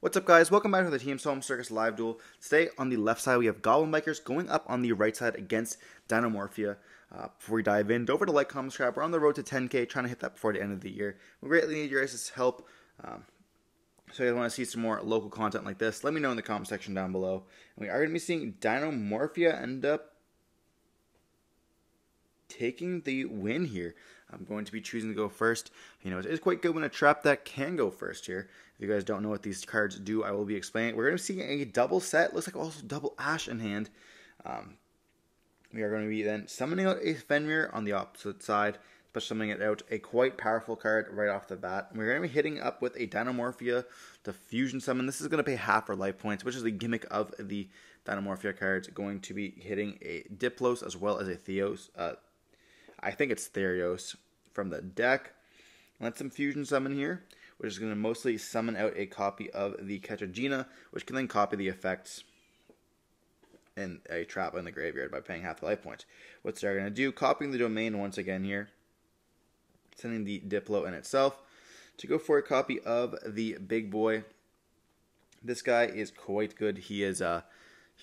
What's up, guys? Welcome back to the Team Solemn Circus live duel. Today, on the left side, we have Goblin Bikers going up on the right side against Dinomorphia. Before we dive in, don't forget to like, comment, subscribe. We're on the road to 10K, trying to hit that before the end of the year. We greatly need your guys' help. So if you want to see some more local content like this, let me know in the comment section down below. And we are going to be seeing Dinomorphia end up taking the win here. I'm going to be choosing to go first. You know, it is quite good when a trap deck can go first here. If you guys don't know what these cards do, I will be explaining. We're going to see a double set. Looks like also double Ash in hand. We are going to be then summoning out a Fenrir on the opposite side, but summoning it out a quite powerful card right off the bat. And we're going to be hitting up with a Dinomorphia to fusion summon. This is going to pay half our life points, which is the gimmick of the Dinomorphia cards. Going to be hitting a Diplos as well as a Theos. I think it's Therios from the deck. Let's some fusion summon here, which is going to mostly summon out a copy of the Ketchagina, which can then copy the effects in a trap in the graveyard by paying half the life points. What's they're going to do? Copying the domain once again here, sending the Diplo in itself to go for a copy of the big boy. This guy is quite good. He is a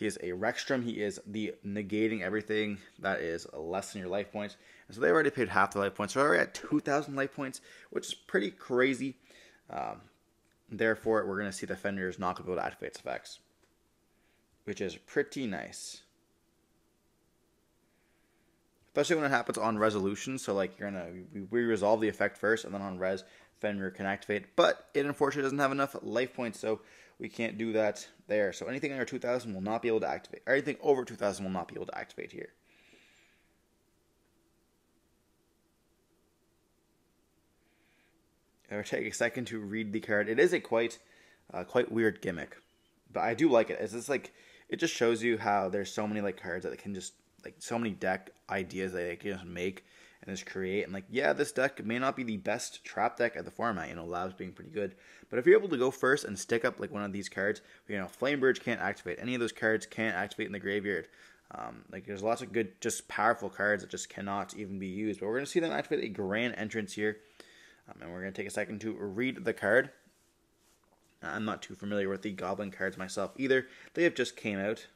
Rexstrom. He is the negating everything that is less than your life points. And so they already paid half the life points. So they're already at 2,000 life points, which is pretty crazy. Therefore, we're going to see the Fenrir is not going to be able to activate its effects, which is pretty nice. Especially when it happens on resolution. So like we resolve the effect first, and then on res, Fenrir can activate. But it unfortunately doesn't have enough life points, so we can't do that there. So anything under 2,000 will not be able to activate. Or anything over 2,000 will not be able to activate here. I'll take a second to read the card. It is a quite weird gimmick, but I do like it. It's like it just shows you how there's so many like cards that can just like so many deck ideas that they can just make and just create. And like, yeah, this deck may not be the best trap deck at the format. You know, Lab's being pretty good, but if you're able to go first and stick up like one of these cards, you know, Flamebridge can't activate. Any of those cards can't activate in the graveyard. Like there's lots of good, just powerful cards that just cannot even be used. But we're going to see them activate a Grand Entrance here. And we're going to take a second to read the card. I'm not too familiar with the Goblin cards myself either. They have just came out.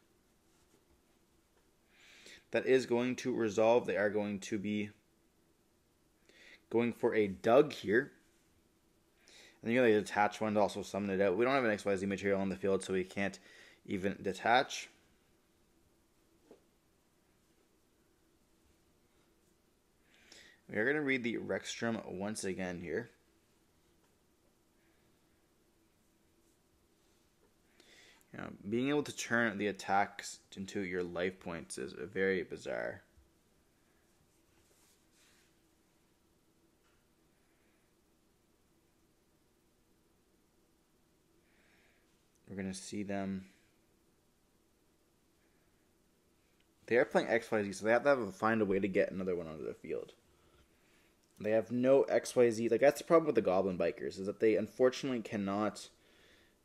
That is going to resolve. They are going to be going for a Doug here. And you know, they detach one to also summon it out. We don't have an XYZ material on the field, so we can't even detach. We are going to read the Rexstrom once again here. You know, being able to turn the attacks into your life points is very bizarre. We're going to see them. They are playing XYZ, so they have to find a way to get another one onto the field. They have no XYZ. Like, that's the problem with the Goblin Bikers, is that they unfortunately cannot,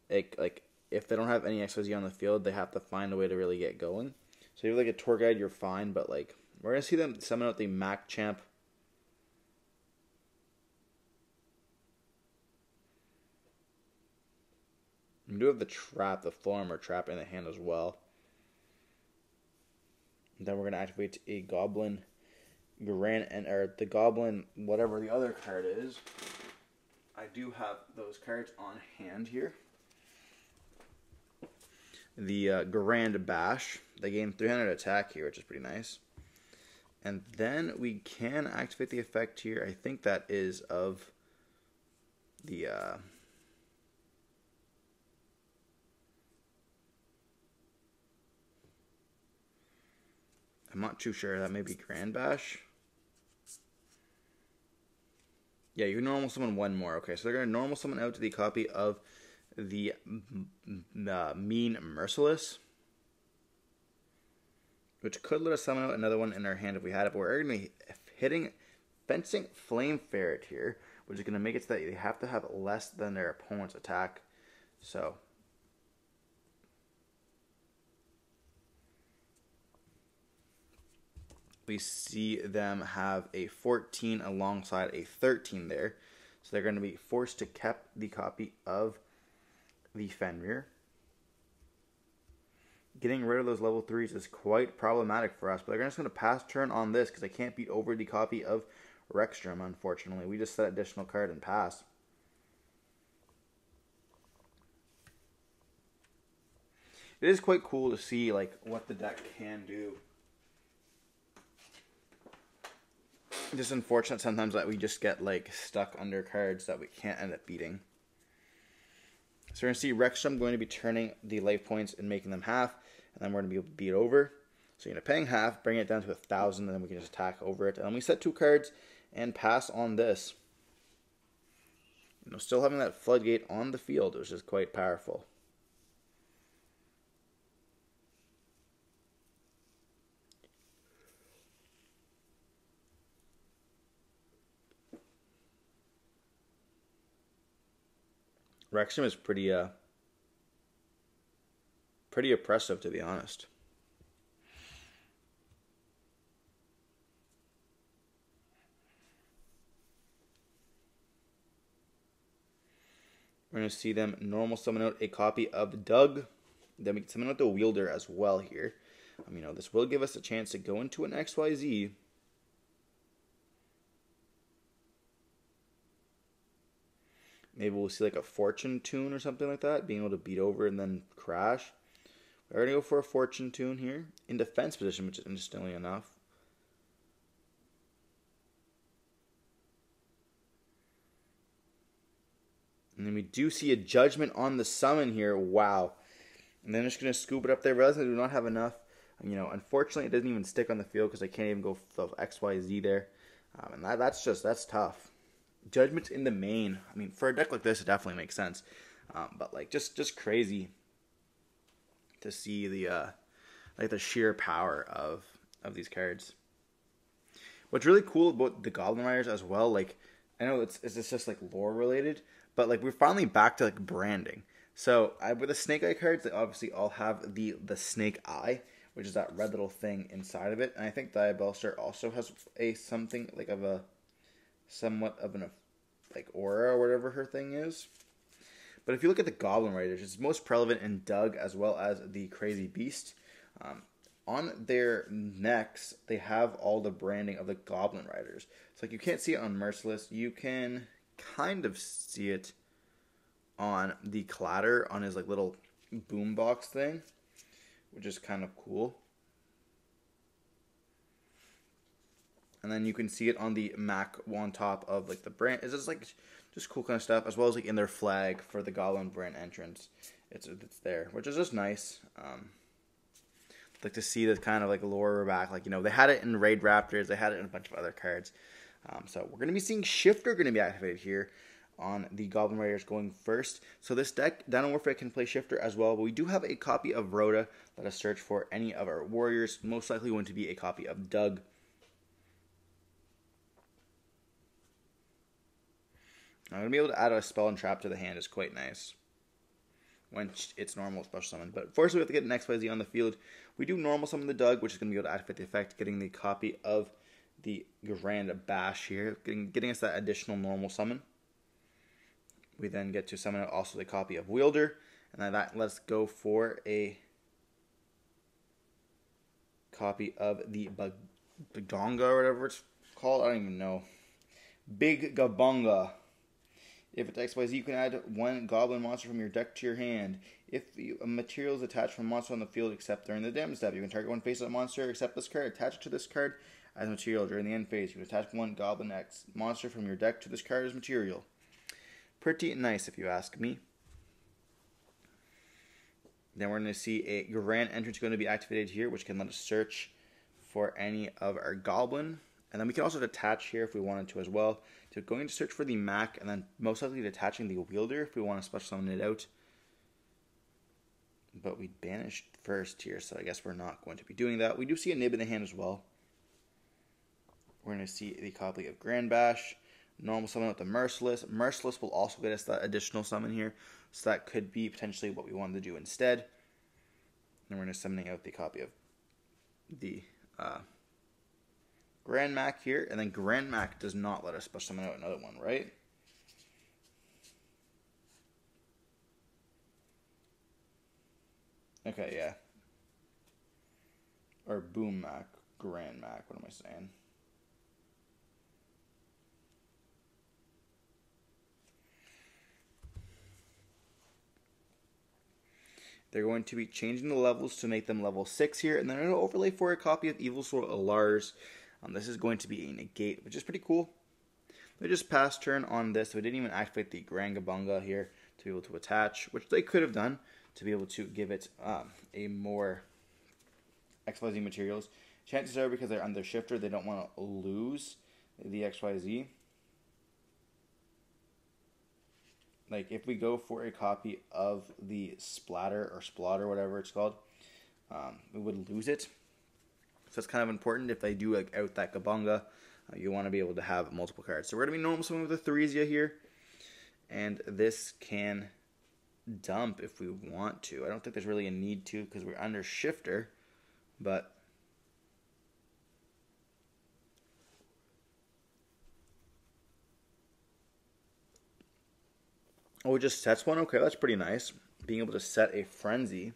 like if they don't have any XYZ on the field, they have to find a way to really get going. So if you have, like, a tour guide, you're fine, but, like, we're going to see them summon out the Mac Champ. We do have the trap, the full armor trap in the hand as well. And then we're going to activate a Goblin or the Goblin, whatever the other card is. I do have those cards on hand here. The Grand Bash. They gain 300 attack here, which is pretty nice. And then we can activate the effect here. I think that is of the I'm not too sure. That may be Grand Bash. Yeah, you can normal summon one more. Okay, so they're going to normal summon out to the copy of the Mean Merciless, which could let us summon out another one in our hand if we had it. But we're going to be hitting Fencing Flame Ferret here, which is going to make it so that they have to have less than their opponent's attack. So we see them have a 14 alongside a 13 there. So they're going to be forced to keep the copy of the Fenrir. Getting rid of those level 3s is quite problematic for us, but I'm just going to pass turn on this because I can't beat over the copy of Rexstrom, unfortunately. We just set additional card and pass. It is quite cool to see like what the deck can do. Just unfortunate sometimes that we just get like stuck under cards that we can't end up beating. So we're going to see Rexstrom going to be turning the life points and making them half, and then we're going to be able to beat over. So you're going to paying half, bring it down to 1,000, and then we can just attack over it. And then we set 2 cards and pass on this. You know, still having that floodgate on the field, which is quite powerful. Wrexham is pretty oppressive, to be honest. We're going to see them normal summon out a copy of Doug. Then we can summon out the Wielder as well here. You know, this will give us a chance to go into an XYZ. Maybe we'll see like a Fortune Tune or something like that, being able to beat over and then crash. We're going to go for a Fortune Tune here in defense position, which is interestingly enough. And then we do see a Judgment on the summon here. Wow. And then just going to scoop it up there. Realizing I do not have enough. You know, unfortunately, it doesn't even stick on the field because I can't even go for XYZ there. And that's tough. Judgment's in the main. I mean, for a deck like this, it definitely makes sense. But like, just crazy to see the like the sheer power of these cards. What's really cool about the Goblin Riders as well, like I know it's just like lore related, but like we're finally back to like branding. So with the Snake Eye cards, they obviously all have the Snake Eye, which is that red little thing inside of it. And I think Diabellstar also has something like of a somewhat of an like aura or whatever her thing is. But if you look at the Goblin Riders, it's most prevalent in Doug as well as the Crazy Beast. On their necks, they have all the branding of the Goblin Riders. So like you can't see it on Merciless. You can kind of see it on the Clatter on his like little boombox thing, which is kind of cool. And then you can see it on the Mac on top of like the brand. It's just like just cool kind of stuff, as well as like in their flag for the Goblin brand entrance. It's there, which is just nice. Like to see this kind of like lore back. Like, you know, they had it in Raid Raptors, they had it in a bunch of other cards. So we're gonna be seeing Shifter gonna be activated here on the Goblin Raiders going first. So this deck, Dinomorphia can play Shifter as well, but we do have a copy of Rhoda. Let us search for any of our warriors. Most likely going to be a copy of Doug. I'm going to be able to add a spell and trap to the hand is quite nice when it's normal special summon. But first we have to get an XYZ on the field. We do normal summon the Doug, which is going to be able to activate the effect, getting the copy of the Grand Bash here, getting us that additional normal summon. We then get to summon also the copy of Wielder, and then that lets go for a copy of the Bagonga or whatever it's called. I don't even know. Big Gabonga. If it's XYZ, you can add 1 Goblin monster from your deck to your hand. If a material is attached from a monster on the field except during the damage step, you can target 1 face-up monster except this card. Attach it to this card as material during the end phase. You can attach 1 Goblin X monster from your deck to this card as material. Pretty nice, if you ask me. Then we're going to see a Grand Entrance going to be activated here, which can let us search for any of our Goblin. And then we can also detach here if we wanted to as well. So going to search for the Mac, and then most likely detaching the Wielder if we want to special summon it out. But we banished first here, so I guess we're not going to be doing that. We do see a Nib in the hand as well. We're going to see the copy of Grand Bash. Normal summon with the Merciless. Merciless will also get us that additional summon here. So that could be potentially what we wanted to do instead. And we're going to summoning out the copy of the Grand Mac here, and then Grand Mac does not let us special summon out another one, right? Okay, yeah. Or Boom Mac, Grand Mac, what am I saying? They're going to be changing the levels to make them level 6 here, and then I'm going to overlay for a copy of Evil Sword Lars. This is going to be a negate, which is pretty cool. They just passed turn on this, so we didn't even activate the Grangabunga here to be able to attach, which they could have done to be able to give it a more XYZ materials. Chances are, because they're under shifter, they don't want to lose the XYZ. Like, if we go for a copy of the Splatter or Splotter, whatever it's called, we would lose it. So it's kind of important if they do like out that Gabunga, you want to be able to have multiple cards. So we're going to be normal swimming with the Theresia here. And this can dump if we want to. I don't think there's really a need to because we're under shifter, but oh, it just sets one? Okay, that's pretty nice. Being able to set a Frenzy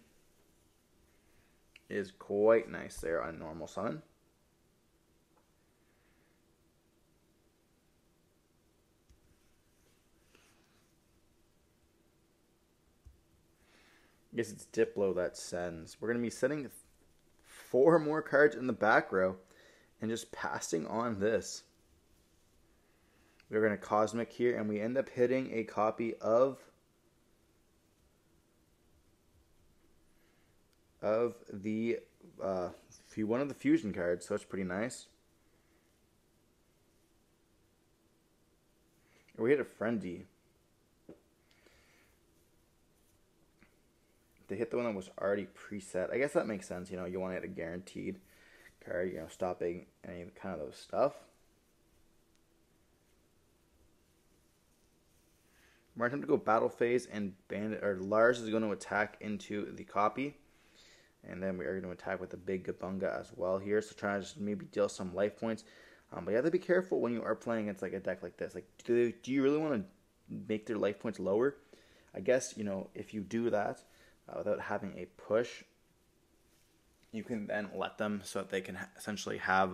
is quite nice there on normal summon. I guess it's Diplo that sends. We're going to be setting 4 more cards in the back row and just passing on this. We're going to Cosmic here, and we end up hitting a copy of the one of the fusion cards, so it's pretty nice. Or we hit a Frenzy. They hit the one that was already preset. I guess that makes sense. You know, you want to hit a guaranteed card, you know, stopping any kind of those stuff. We're going to go battle phase, and Bandit or Lars is going to attack into the copy. And then we are going to attack with the big Gabunga as well here. So trying to just maybe deal some life points. But you have to be careful when you are playing against like a deck like this. Like, do you really want to make their life points lower? I guess, you know, if you do that without having a push, you can then let them so that they can essentially have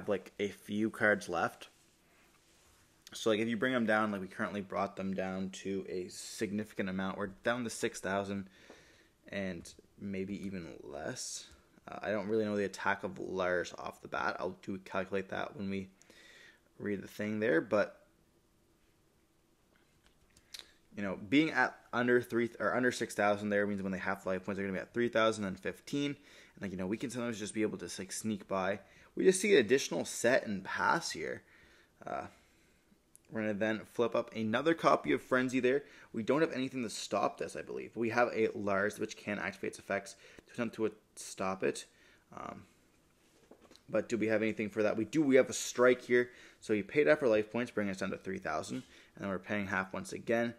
like a few cards left. So like if you bring them down, like we currently brought them down to a significant amount. We're down to 6,000 and maybe even less. I don't really know the attack of Lars off the bat. I'll calculate that when we read the thing there, but you know, being at under 6,000 there means when they have life points, they're going to be at 3,015. And like, you know, we can sometimes just be able to like sneak by. We just see an additional set and pass here. We're going to then flip up another copy of Frenzy there. We don't have anything to stop this, I believe. We have a Lars, which can activate its effects to attempt to stop it. But do we have anything for that? We do. We have a Strike here. So you paid out for life points, bringing us down to 3,000. And then we're paying half once again,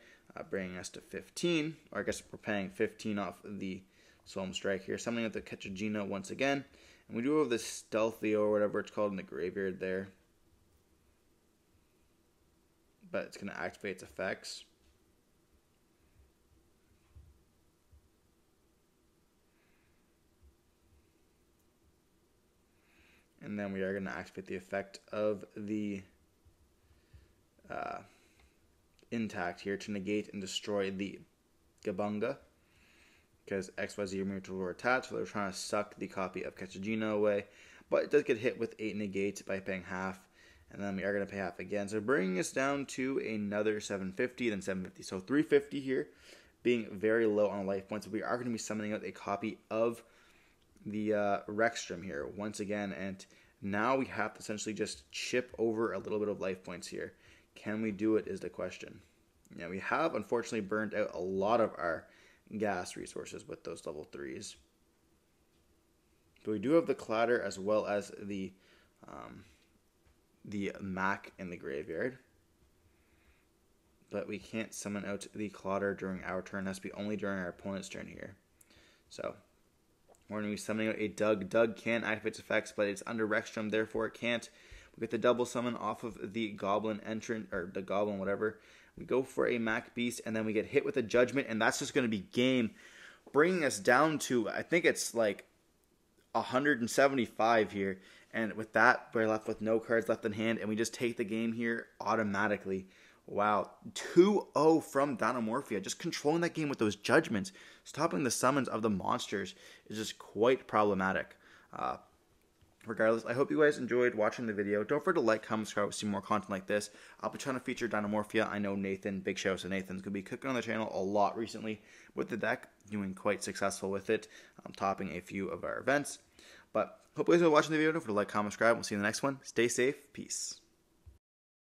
bringing us to 15. Or I guess we're paying 15 off the Solemn Strike here. Summoning up the Ketchagina once again. And we do have the Stealthy or whatever it's called in the graveyard there. But it's going to activate its effects. And then we are going to activate the effect of the Intact here to negate and destroy the Gabunga. Because XYZ Mutual were attached, so they're trying to suck the copy of Ketchagina away. But it does get hit with 8 negates by paying half. And then we are going to pay half again. So bringing us down to another 750, then 750. So 350 here, being very low on life points. We are going to be summoning out a copy of the Rexstrom here once again. And now we have to essentially just chip over a little bit of life points here. Can we do it is the question. Now we have unfortunately burned out a lot of our gas resources with those level 3s. But we do have the Clatter as well as the Mac in the graveyard. But we can't summon out the Clatter during our turn. It has to be only during our opponent's turn here. So we're going to be summoning out a Doug. Doug can activate its effects, but it's under Rexstrom, therefore it can't. We get the double summon off of the Goblin entrant, or the Goblin, whatever. We go for a Mac Beast, and then we get hit with a Judgment, and that's just going to be game. bringing us down to, I think it's like 175 here. And with that, we're left with no cards left in hand, and we just take the game here automatically. Wow, 2-0 from Dinomorphia. Just controlling that game with those judgments, stopping the summons of the monsters is just quite problematic. Regardless, I hope you guys enjoyed watching the video. Don't forget to like, comment, subscribe to see more content like this. I'll be trying to feature Dinomorphia. I know Nathan, big shout out to Nathan's going to be cooking on the channel a lot recently with the deck, doing quite successful with it, topping a few of our events. But hope you guys are watching the video. Don't forget to like, comment, subscribe. We'll see you in the next one. Stay safe. Peace.